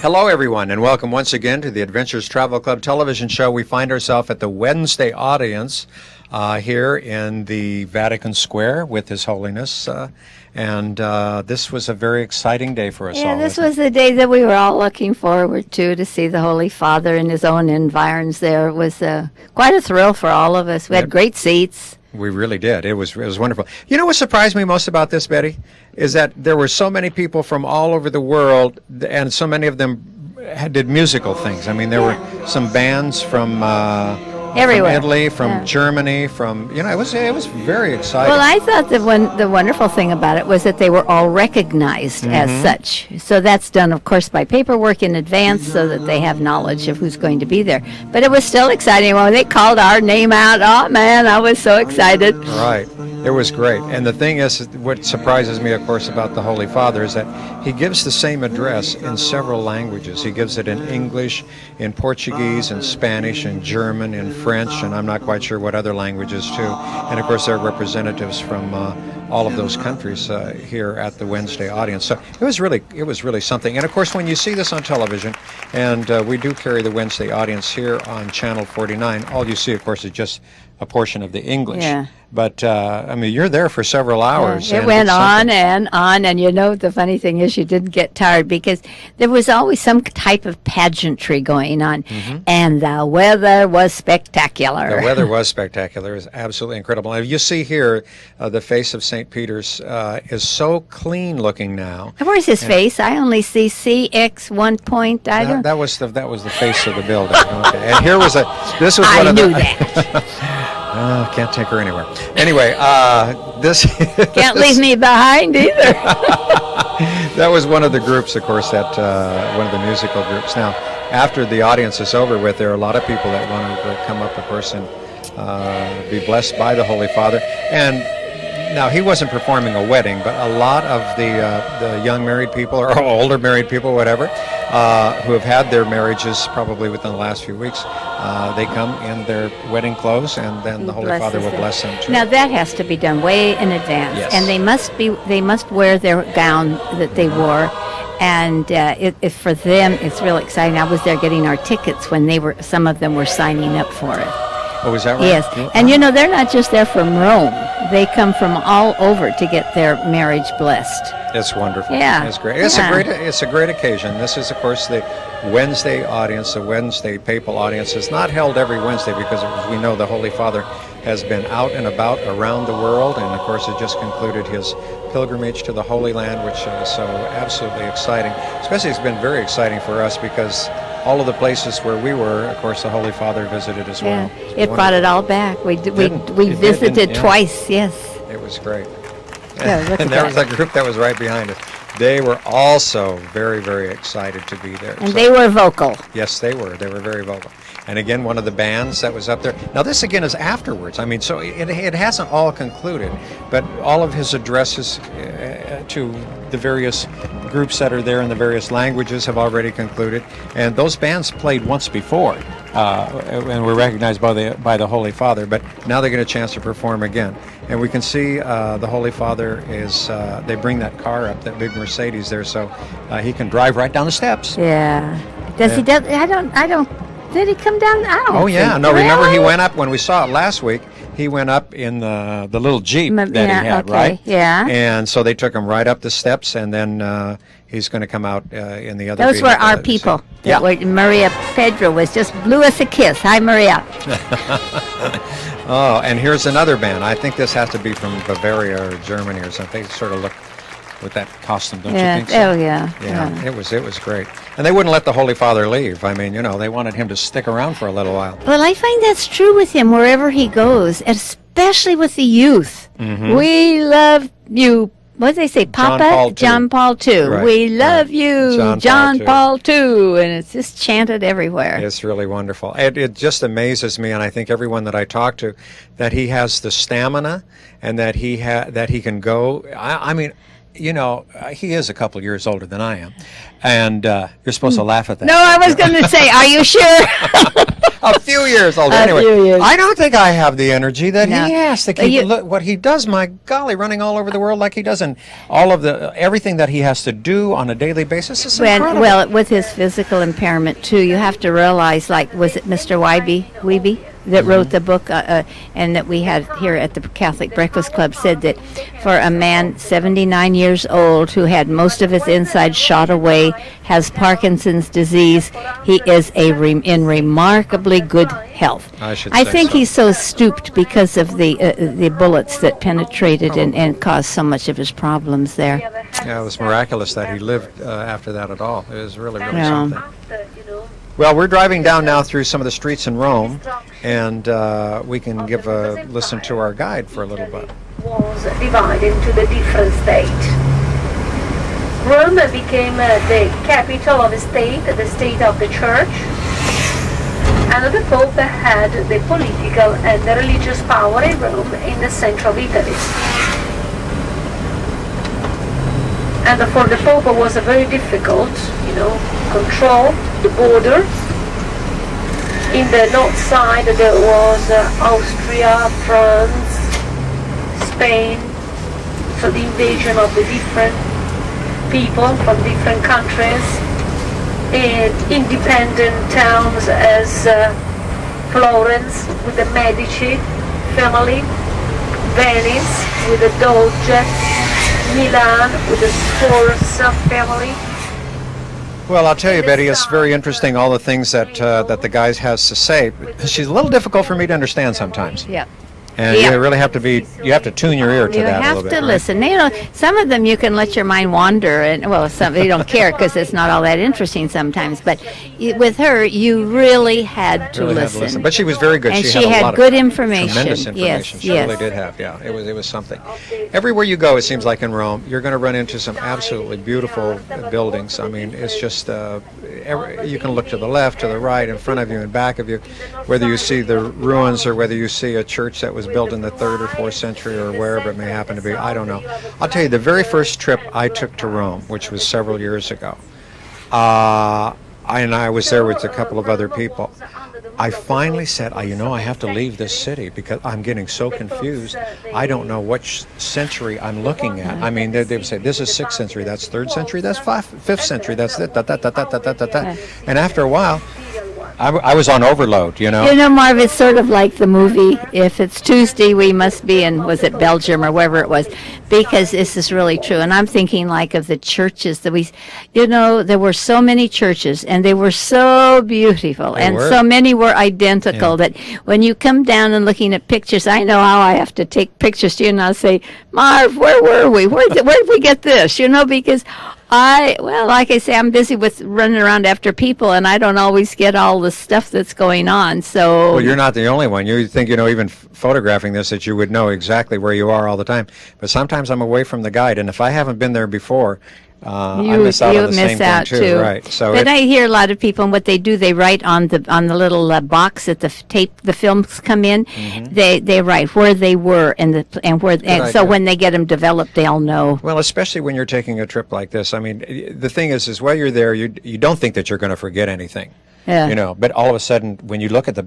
Hello, everyone, and welcome once again to the Adventures Travel Club television show. We find ourselves at the Wednesday audience here in the Vatican Square with His Holiness, and this was a very exciting day for us all. Yeah, this was the day that we were all looking forward to see the Holy Father in his own environs there. It was quite a thrill for all of us. We had great seats. We really did. It was wonderful. You know what surprised me most about this, Betty, is that there were so many people from all over the world, and so many of them did musical things. I mean, there were some bands from everywhere, from Italy, from Germany, from it was very exciting. Well, I thought the wonderful thing about it was that they were all recognized as such. So that's done, of course, by paperwork in advance, so that they have knowledge of who's going to be there. But it was still exciting when they called our name out. Oh man, I was so excited. Right, it was great. And the thing is, what surprises me, of course, about the Holy Father is that he gives the same address in several languages. He gives it in English, in Portuguese, in Spanish, in German, in French, and I'm not quite sure what other languages too. And of course there are representatives from all of those countries here at the Wednesday audience. So it was really something. And of course when you see this on television, and we do carry the Wednesday audience here on Channel 49, all you see of course is just a portion of the English. Yeah. But, I mean, you're there for several hours. It went on and on, and you know the funny thing is you didn't get tired because there was always some type of pageantry going on, and the weather was spectacular. The weather was spectacular. It was absolutely incredible. And you see here, the face of St. Peter's is so clean looking now. Where's his face? I only see CX 1 point. That was the face of the building. Okay. And here was this was one I of knew the... that. Can't take her anywhere. Anyway, this... Can't leave me behind either. That was one of the groups, of course, one of the musical groups. Now, after the audience is over with, there are a lot of people that want to come up, of course, and be blessed by the Holy Father. And now, he wasn't performing a wedding, but a lot of the young married people, or older married people, whatever, who have had their marriages probably within the last few weeks, they come in their wedding clothes, and then the Holy Father will bless them too. Now that has to be done way in advance, yes. And they must wear their gown that they wore, and for them it's really exciting. I was there getting our tickets when some of them were signing up for it. Oh, is that right? Yes, and you know they're not just there from Rome; they come from all over to get their marriage blessed. It's wonderful. Yeah, it's great. It's a great occasion. This is, of course, the Wednesday audience, the Wednesday papal audience. It's not held every Wednesday because, as we know, the Holy Father has been out and about around the world, and of course, has just concluded his pilgrimage to the Holy Land, which is so absolutely exciting. Especially, it's been very exciting for us because all of the places where we were, of course, the Holy Father visited as well. It brought it all back. We visited twice. Yes, it was great. Yeah, and there was a group that was right behind us. They were also very, very excited to be there. And they were vocal. Yes, they were. They were very vocal. And again, one of the bands that was up there. Now, this again is afterwards. I mean, so it hasn't all concluded, but all of his addresses to the various groups that are there in the various languages have already concluded. And those bands played once before and were recognized by the Holy Father, but now they get a chance to perform again. And we can see the Holy Father is, they bring that car up, that big Mercedes there, so he can drive right down the steps. Yeah. Does he? I don't. Did he come down? Oh yeah. No, remember he went up when we saw it last week. He went up in the little Jeep that he had, right? Yeah. And so they took him right up the steps, and then he's going to come out in the other. Those were our people. Yeah. Maria Pedro blew us a kiss. Hi, Maria. Oh, and here's another band. I think this has to be from Bavaria or Germany or something. They sort of look with that costume, don't you think so? Oh, yeah. Yeah, it was great. And they wouldn't let the Holy Father leave. I mean, they wanted him to stick around for a little while. Well, I find that's true with him wherever he goes, especially with the youth. We love you. What did they say? Papa? John Paul II. Right. We love you, John Paul II. And it's just chanted everywhere. It's really wonderful. It just amazes me, and I think everyone that I talk to, that he has the stamina and that he can go. I mean, he is a couple of years older than I am, and you're supposed to laugh at that. No, I was going to say, are you sure? A few years older. A Anyway, few years. I don't think I have the energy that No. he has to But keep you- what he does. My golly, running all over the world like he does, and all of the everything that he has to do on a daily basis is incredible. Well, with his physical impairment too, you have to realize, like, was it Mr. Wiebe that wrote the book, and that we had here at the Catholic Breakfast Club, said that for a man 79 years old who had most of his insides shot away, has Parkinson's disease, he is in remarkably good health. I should I say think so. he's so stooped because of the bullets that penetrated and caused so much of his problems there. Yeah, it was miraculous that he lived after that at all. It was really, really Yeah. something. Well, we're driving down now through some of the streets in Rome, and we can give a listen to our guide for a little bit. Was divided into the different states. Rome became the capital of the state of the church, and the Pope had the political and the religious power in Rome in the center of Italy. And for the Pope it was a very difficult, control the border. In the north side there was Austria, France, Spain, so the invasion of the different people from different countries, and independent towns as Florence with the Medici family, Venice with the Doge, Milan with the Sforza family. Well, I'll tell you, Betty, it's very interesting, all the things that that the guy has to say. She's a little difficult for me to understand sometimes. Yeah. And Yeah. you really have to tune your ear to You that a have little to bit. right? listen. Some of them you can let your mind wander, and well, some you don't care because it's not all that interesting sometimes. But with her, you really had to Really had listen. to listen. But she was very good. And she she had, a had lot good of information. Tremendous Yes, information. She yes. really did have. Yeah, it was something. Everywhere you go, it seems like in Rome, you're going to run into some absolutely beautiful buildings. I mean, it's just you can look to the left, to the right, in front of you, in back of you, whether you see the ruins or whether you see a church that was built in the 3rd or 4th century or wherever it may happen to be. I don't know. I'll tell you, the very first trip I took to Rome, which was several years ago, and I was there with a couple of other people. I finally said, I have to leave this city because I'm getting so confused. I don't know which century I'm looking at. I mean, they would say, this is 6th century, that's 3rd century, that's 5th century, that's it, and after a while, I was on overload, Marv, it's sort of like the movie, if it's Tuesday, we must be in, was it Belgium or wherever it was, because this is really true. And I'm thinking like of the churches that there were so many churches, and they were so beautiful, and so many were identical that when you come down and looking at pictures, I know how I have to take pictures to you, and I'll say, Marv, where were we? Where did we get this? Because like I say, I'm busy with running around after people, and I don't always get all the stuff that's going on. So, well, you're not the only one. You think, even photographing this, that you would know exactly where you are all the time. But sometimes I'm away from the guide, and if I haven't been there before, I miss out on the same thing too. Right. So but I hear a lot of people, and what they do, they write on the little box that the films come in. Mm-hmm. They write where they were and so when they get them developed, they'll know. Well, especially when you're taking a trip like this. I mean, the thing is while you're there, you don't think that you're going to forget anything. Yeah. But all of a sudden, when you look at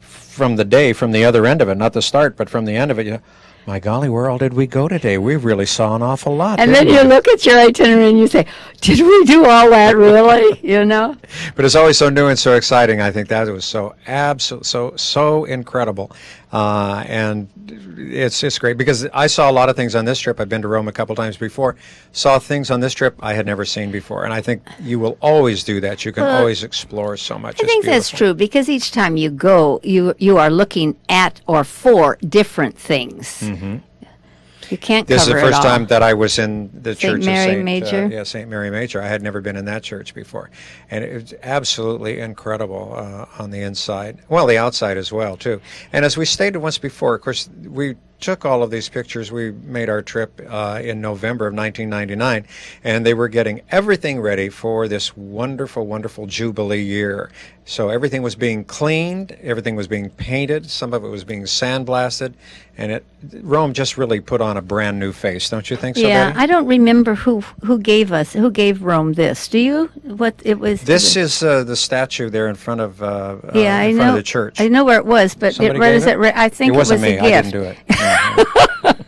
from the other end of it, not the start, but from the end of it, my golly, where all did we go today? We really saw an awful lot. And then you look at your itinerary and you say, did we do all that really? But it's always so new and so exciting. I think that was so so incredible. And it's great because I saw a lot of things on this trip. I've been to Rome a couple times before. Saw things on this trip I had never seen before. And I think you will always do that. You can always explore so much. I think that's true because each time you go, you are looking at or for different things. Mm-hmm. You can't cover it all. This is the first time that I was in the church of Mary Major. St. Mary Major. I had never been in that church before, and it was absolutely incredible on the inside. Well, the outside as well too. And as we stated once before, of course, we took all of these pictures. We made our trip in November of 1999, and they were getting everything ready for this wonderful, wonderful Jubilee year. So everything was being cleaned, everything was being painted, some of it was being sandblasted, and Rome just really put on a brand new face, don't you think so, Yeah, Betty? I don't remember who gave Rome this. Do you? What it was? This is the statue there in front of Yeah, I in know. front of the church. I know where it was, but Somebody where gave is it? I think it wasn't was me. a gift. I didn't do it. Mhm.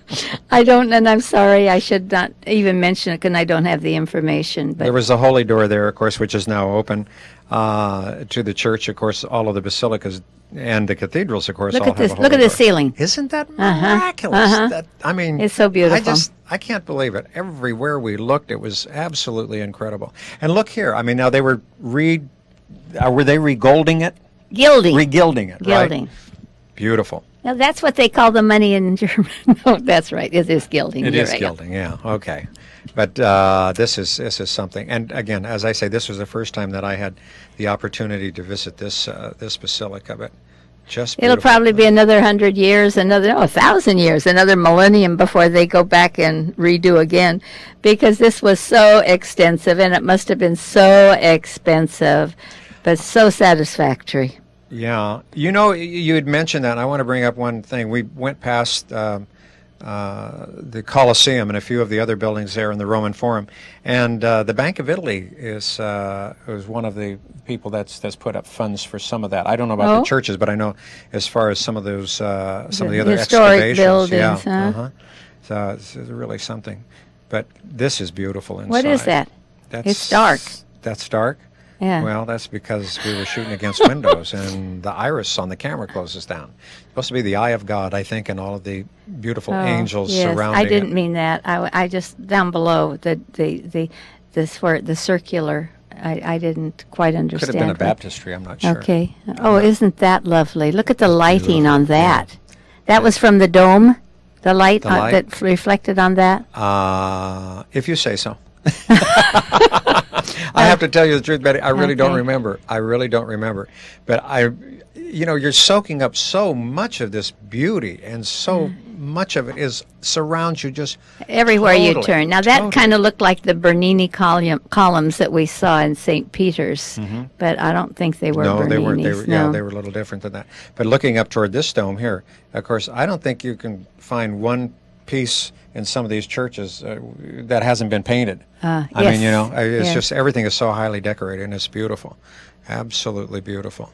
I don't, and I'm sorry. I should not even mention it because I don't have the information. But There was the holy door there, of course, which is now open to the church. Of course, all of the basilicas and the cathedrals, of course, look all at have this. a holy Look at door. the ceiling. Isn't that miraculous? That, I mean, It's so beautiful. I can't believe it. Everywhere we looked, it was absolutely incredible. And look here. I mean, now they were were they regolding it? Gilding. Regilding it, Gilding. right? Beautiful. Now that's what they call the money in German. No, that's right. It is gilding. It You're is right. gilding, yeah. Okay, but this is something. And again, as I say, this was the first time that I had the opportunity to visit this basilica. But just It'll beautiful. probably be another 100 years, 1,000 years, another millennium before they go back and redo again, because this was so extensive, and it must have been so expensive, but so satisfactory. Yeah, you know, you had mentioned that, and I want to bring up one thing. We went past the Colosseum and a few of the other buildings there in the Roman Forum, and the Bank of Italy is one of the people that's put up funds for some of that. I don't know about the churches, but I know as far as some of those some of the other historic excavations, buildings, yeah, huh? So it's really something. But this is beautiful inside. What is that? It's dark. That's dark. Yeah. Well, that's because we were shooting against windows, and the iris on the camera closes down. It's supposed to be the eye of God, I think, and all of the beautiful angels yes. surrounding I didn't it. mean that. I just down below the circular. I didn't quite understand. Could have been a what- baptistry, I'm not sure. Okay. Oh, isn't that lovely? Look at the lighting on that. That was from the dome. The light, light? that reflected on that. If you say so. I have to tell you the truth, Betty. I really don't Okay. remember. I really don't remember. But you're soaking up so much of this beauty, and so much of it surrounds you just Everywhere you totally, turn. Now that totally. kind of looked like the Bernini columns that we saw in St. Peter's, but I don't think they were No, Berninis. they weren't. No. They were a little different than that. But looking up toward this dome here, of course, I don't think you can find one piece in some of these churches that hasn't been painted. I mean, it's Yes. just everything is so highly decorated, and it's beautiful, absolutely beautiful.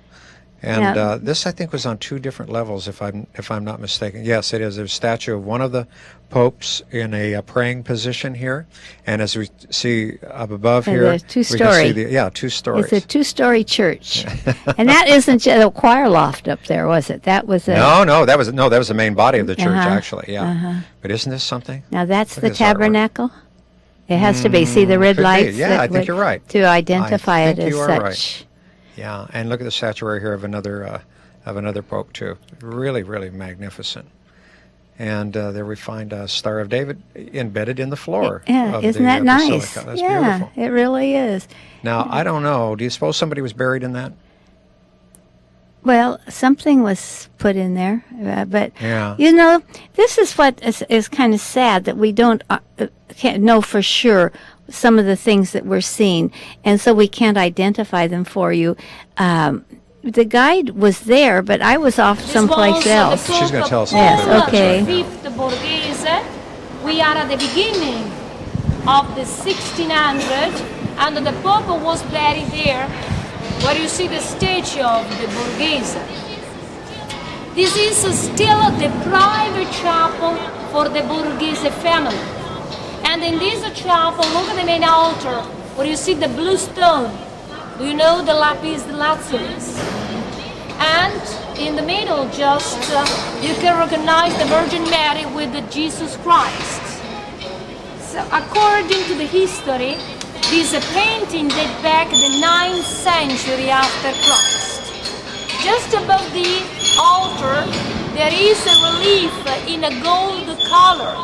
And Yeah. this, I think, was on two different levels, if I'm not mistaken. Yes, it is. There's a statue of one of the popes in a praying position here, and as we see up above And here, there's two we can see story. 2 stories. It's a two-story church, and that isn't a choir loft up there, was it? That was a. No, that was the main body of the church, Uh-huh, actually. Yeah, but isn't this something? Now that's Look the at this artwork. tabernacle. It has to be. See the red could be. lights. Yeah, that I think would- you're right. To identify I it think as you are such. right. Yeah, and look at the statuary here of another pope too. Really, really magnificent. And there we find a Star of David embedded in the floor. Yeah, of isn't the, that nice? basilica. That's yeah, beautiful. it really is. Now, I don't know. Do you suppose somebody was buried in that? Well, something was put in there, but Yeah. this is what is kind of sad that we can't know for sure some of the things that we're seeing, and so we can't identify them for you. The guide was there, but I was off someplace else. She's gonna tell us a Yes, little bit. okay. Fifth Borghese. We are at the beginning of the 1600, and the Pope was buried there, where you see the statue of the Borghese. This is still the private chapel for the Borghese family. And in this chapel, look at the main altar, where you see the blue stone. Do you know the lapis lazulis? And in the middle, just you can recognize the Virgin Mary with the Jesus Christ. So according to the history, this painting dates back the 9th century after Christ. Just above the altar, there is a relief in a gold color.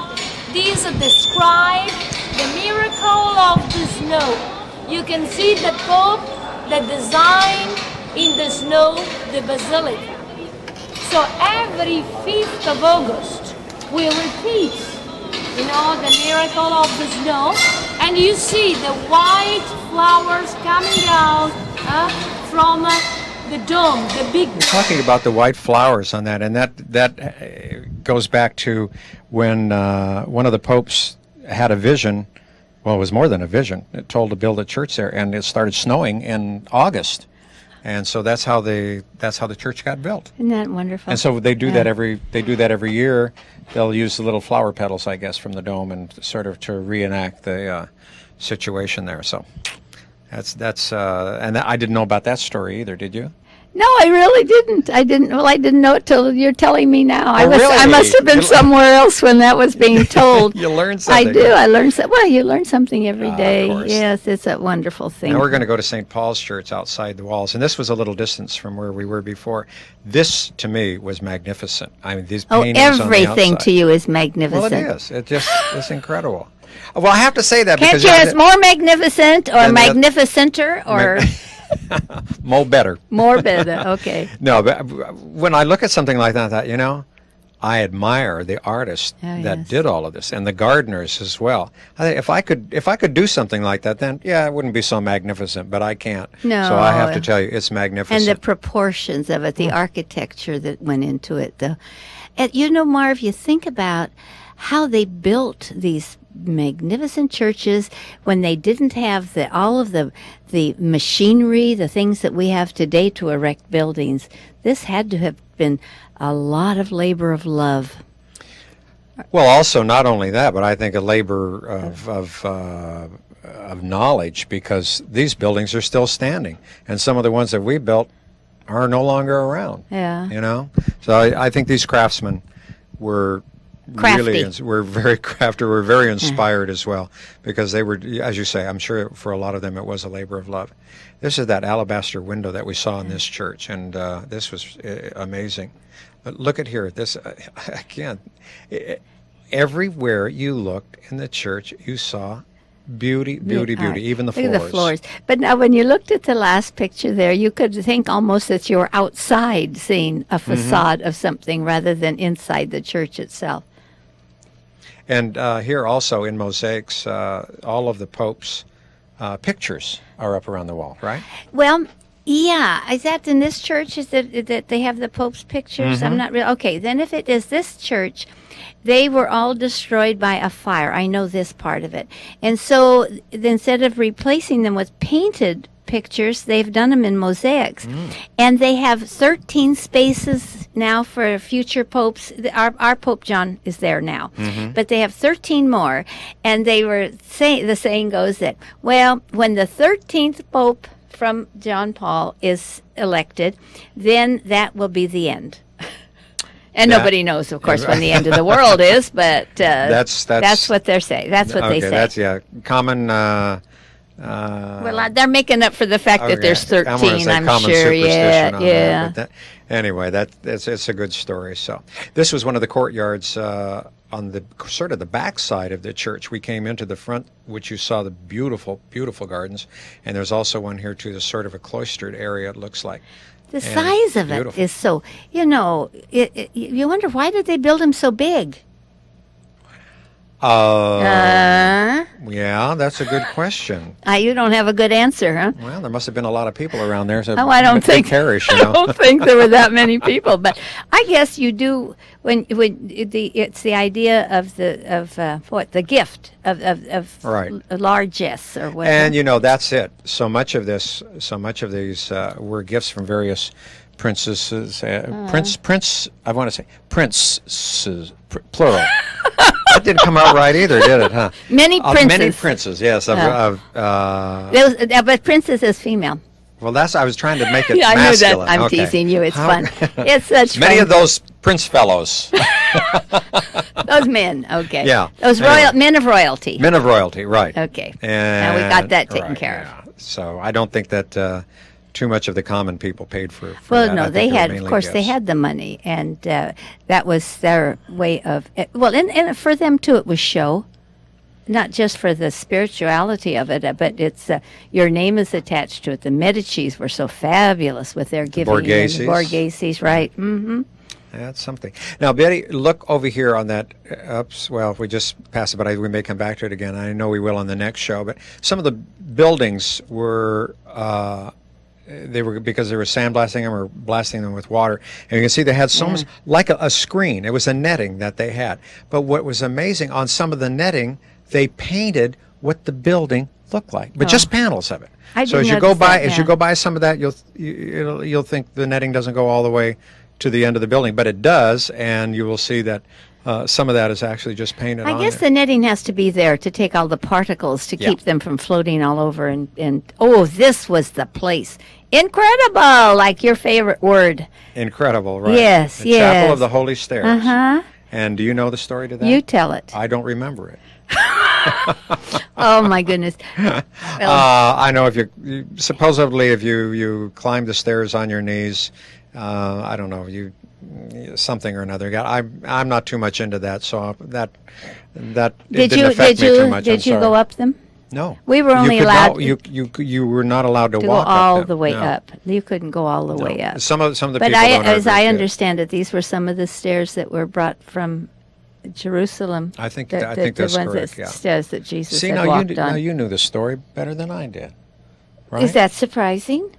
This describes the miracle of the snow. You can see the Pope, the design in the snow, the basilica. So every 5th of August, will repeat, you know, the miracle of the snow, and you see the white flowers coming out from the dome, the big dome. You're talking about the white flowers on that, and that goes back to when one of the popes had a vision. Well, it was more than a vision. It told to build a church there, and it started snowing in August, and so that's how the church got built. Isn't that wonderful? And so they do that every year. They'll use the little flower petals, I guess, from the dome, and sort of to reenact the situation there. So that's and I didn't know about that story either. Did you? No, I really didn't. I didn't know it till you're telling me now. I really? must have been somewhere else when that was being told. You learned something. I do. I learned well, you learn something every day. Of course. Yes, it's a wonderful thing. Now we're going to go to St. Paul's Church outside the walls, and this was a little distance from where we were before. This, to me, was magnificent. I mean, these paintings on the everything outside. to you is magnificent. Well, it is. It's incredible. Well, I have to say that Can't because you ask more magnificent or magnificenter or more better. more better? Okay. No, but when I look at something like that, you know, I admire the artists that did all of this, and the gardeners as well. I think if I could do something like that, then yeah, it wouldn't be so magnificent. But I can't. No. So I have to tell you, it's magnificent. And the proportions of it, the architecture that went into it, and you know, Marv, you think about how they built these magnificent churches when they didn't have all of the machinery, the things that we have today to erect buildings. This had to have been a lot of labor of love. Well, also not only that, but I think a labor of knowledge, because these buildings are still standing, and some of the ones that we built are no longer around. Yeah. You know, so I think these craftsmen were Crafty. were very crafty, were very inspired as well, because they were, as you say, I'm sure for a lot of them it was a labor of love. This is that alabaster window that we saw in this church, and this was amazing. But look at here, this again, everywhere you looked in the church, you saw beauty, beauty, beauty, even the floors. Look at the floors. But now when you looked at the last picture there, you could think almost that you were outside seeing a facade of something rather than inside the church itself. And here also in mosaics, all of the Pope's pictures are up around the wall, right? Well, yeah. Is that in this church? Is that they have the Pope's pictures? I'm not real. Okay, then if it is this church, they were all destroyed by a fire. I know this part of it. And so instead of replacing them with painted pictures, they've done them in mosaics. And they have 13 spaces now for future popes. Our Pope John is there now. But they have 13 more. And they were saying, the saying goes that, well, when the 13th Pope from John Paul is elected, then that will be the end. And nobody knows, of course, when the end of the world is, but that's what they're saying. That's what they say. That's common. Well, they're making up for the fact that there's 13. I'm sure. Yeah. But anyway, it's a good story. So this was one of the courtyards on the sort of the back side of the church. We came into the front, which you saw the beautiful, beautiful gardens, and there's also one here too. There's sort of a cloistered area. It looks like. The size of it is so, you know, you wonder, why did they build them so big? Yeah, that's a good question. You don't have a good answer, huh? Well, there must have been a lot of people around there. So I don't think parish, I don't think there were that many people, but I guess you do when it's the idea of the gift of right. largesse or whatever. And you know, that's it. So much of these were gifts from various princesses, prince. I want to say princes, plural. That didn't come out right either, did it? Huh? Many princes. Many princes. Yes. But princess is female. Well, I was trying to make it I masculine. knew that. I'm teasing you. It's fun. It's such many fun. of those prince fellows. Those men. Okay. Yeah. Those men of royalty. Men of royalty. Right. Okay. And now we got that taken care of. So I don't think that too much of the common people paid for well, that. no, they had, of course, they had the money, and that was their way of, and for them, too, it was show, not just for the spirituality of it, but it's, your name is attached to it. The Medicis were so fabulous with their giving. Borgheses. Borgheses, right. That's something. Now, Betty, look over here on that. Oops. Well, if we just pass it, but we may come back to it again. I know we will on the next show. But some of the buildings were they were because they were sandblasting them or blasting them with water, and you can see they had so much like a screen. It was a netting that they had. But what was amazing on some of the netting, they painted what the building looked like, but just panels of it. So as you go by some of that, you'll think the netting doesn't go all the way to the end of the building, but it does, and you will see that some of that is actually just painted on. I guess the netting has to be there to take all the particles to keep them from floating all over. And oh, this was the place. Incredible, like your favorite word. Incredible, right? Yes, the Chapel of the Holy Stairs. And do you know the story to that? You tell it. I don't remember it. Oh my goodness. Well, I know if supposedly if you climb the stairs on your knees, I don't know, something or another. I'm not too much into that, so that didn't affect me too much. Did you go up them? No. We were only allowed. You were not allowed to go walk all up them. the way up. You couldn't go all the way up. Some of the but people don't as I understand. understand it, these were some of the stairs that were brought from Jerusalem. I think that's correct. Yeah. Stairs that Jesus See, had now walked you on. now you knew the story better than I did. Right? Is that surprising?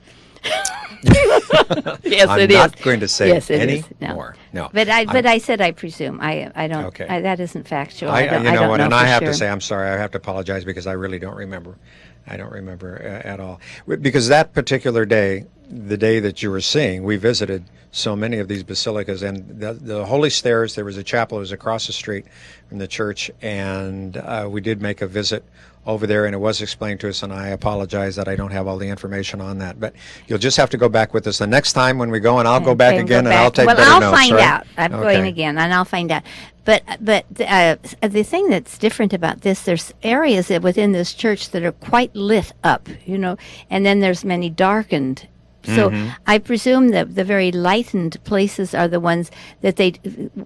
Yes, I'm it is. not going to say any No. more. No. But I said I presume. I don't. Okay. That isn't factual. I don't know what, know and for I have sure. to say I'm sorry. I have to apologize because I really don't remember. I don't remember at all. Because that particular day, the day that you were seeing, we visited so many of these basilicas, and the Holy Stairs, there was a chapel that was across the street from the church, and we did make a visit over there, and it was explained to us, and I apologize that I don't have all the information on that. But you'll just have to go back with us the next time when we go, and I'll go back again, and I'll take better notes. Well, I'll find right? out. I'm going again, and I'll find out. But the thing that's different about this, there's areas within this church that are quite lit up, and then there's many darkened. So I presume that the very lightened places are the ones that they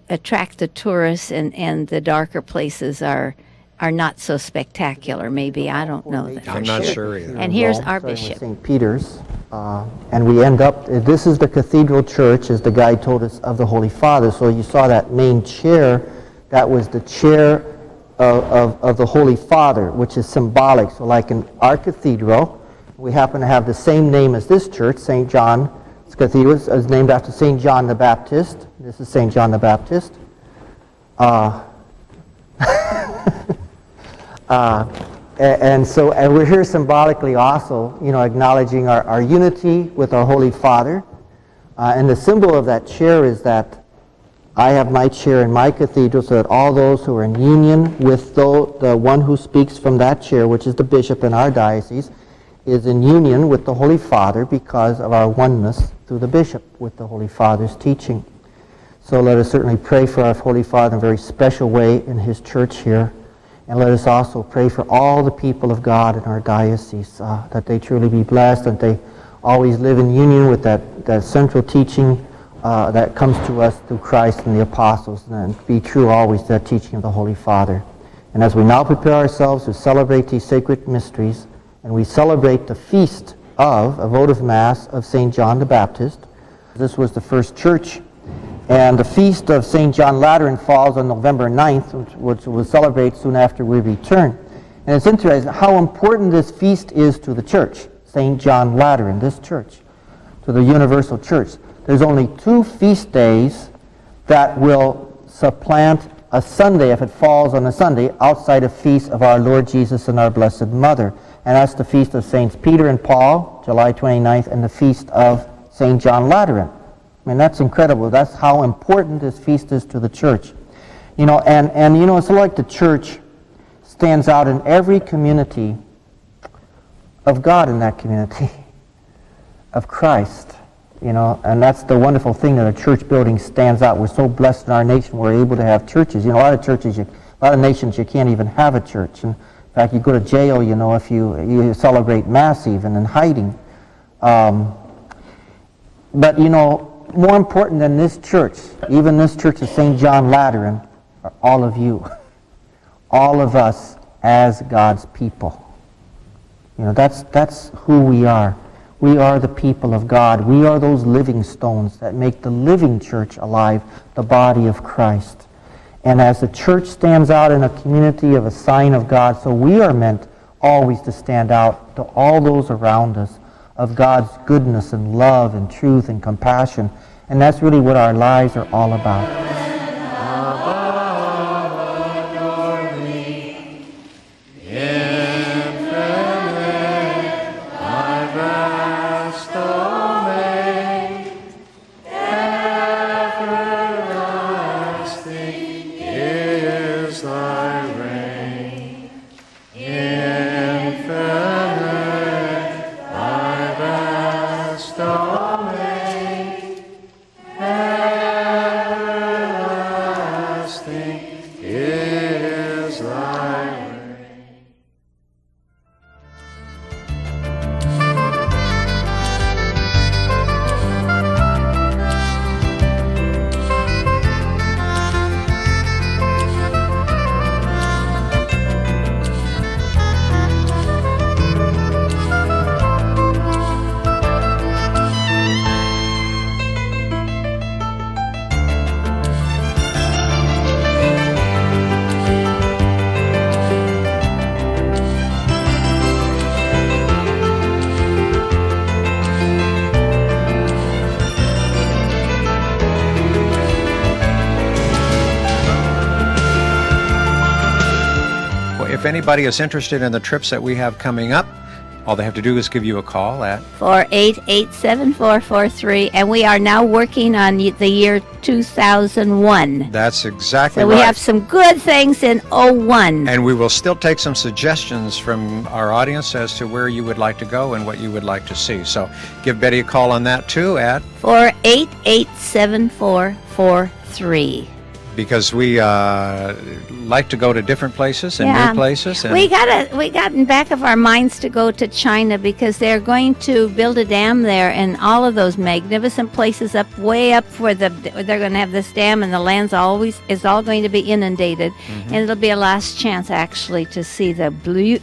attract the tourists, and the darker places are not so spectacular. Maybe I don't know that. I'm not sure either. And here's our bishop. St. Peter's, and we end up. This is the cathedral church, as the guide told us, of the Holy Father. So you saw that main chair. That was the chair of the Holy Father, which is symbolic. So like in our cathedral, we happen to have the same name as this church, St. John's Cathedral is named after St. John the Baptist. This is St. John the Baptist. And we're here symbolically also, acknowledging our unity with our Holy Father. And the symbol of that chair is that I have my chair in my cathedral, so that all those who are in union with the one who speaks from that chair, which is the bishop in our diocese, is in union with the Holy Father because of our oneness through the bishop with the Holy Father's teaching. So let us certainly pray for our Holy Father in a very special way in his church here. And let us also pray for all the people of God in our diocese, that they truly be blessed, that they always live in union with that central teaching that comes to us through Christ and the apostles, and be true always to that teaching of the Holy Father. And as we now prepare ourselves to celebrate these sacred mysteries, and we celebrate the feast of a votive Mass of St. John the Baptist. This was the first church. And the feast of St. John Lateran falls on November 9th, which we'll celebrate soon after we return. And it's interesting how important this feast is to the church, St. John Lateran, this church, to the universal church. There's only 2 feast days that will supplant a Sunday, if it falls on a Sunday, outside of feast of our Lord Jesus and our Blessed Mother. And that's the feast of Saints Peter and Paul, July 29th, and the feast of St. John Lateran. I mean, that's incredible. That's how important this feast is to the church. It's like the church stands out in every community of God in that community, of Christ. And that's the wonderful thing, that a church building stands out. We're so blessed in our nation we're able to have churches. A lot of nations you can't even have a church. And in fact, you go to jail, if you celebrate Mass even in hiding. But more important than this church, even this church of St. John Lateran, are all of you. All of us as God's people. That's who we are. We are the people of God. We are those living stones that make the living church alive, the body of Christ. And as the church stands out in a community of a sign of God, so we are meant always to stand out to all those around us of God's goodness and love and truth and compassion. And that's really what our lives are all about. If anybody is interested in the trips that we have coming up, all they have to do is give you a call at 488-7443, and we are now working on the year 2001. That's exactly right. So we have some good things in 01. And we will still take some suggestions from our audience as to where you would like to go and what you would like to see. So give Betty a call on that too at 488-7443. Because we like to go to different places and new places. And we got in back of our minds to go to China because they're going to build a dam there, and all of those magnificent places way up where they're going to have this dam, and the land's is all going to be inundated, and it'll be a last chance actually to see the beauty.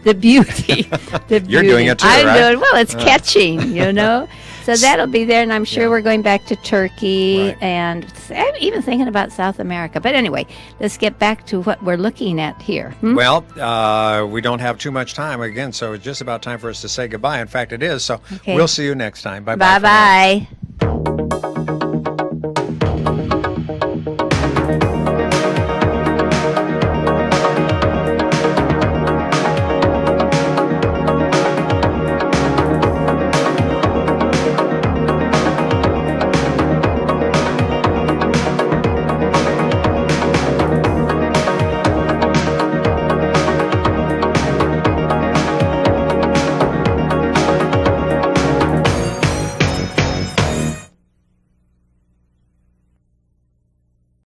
You're doing it too, I'm right? doing well. It's catching, you know. So that'll be there, and I'm sure we're going back to Turkey, and I'm even thinking about South America. But anyway, let's get back to what we're looking at here. Well, we don't have too much time again, so it's just about time for us to say goodbye. In fact, it is. So we'll see you next time. Bye-bye. Bye-bye.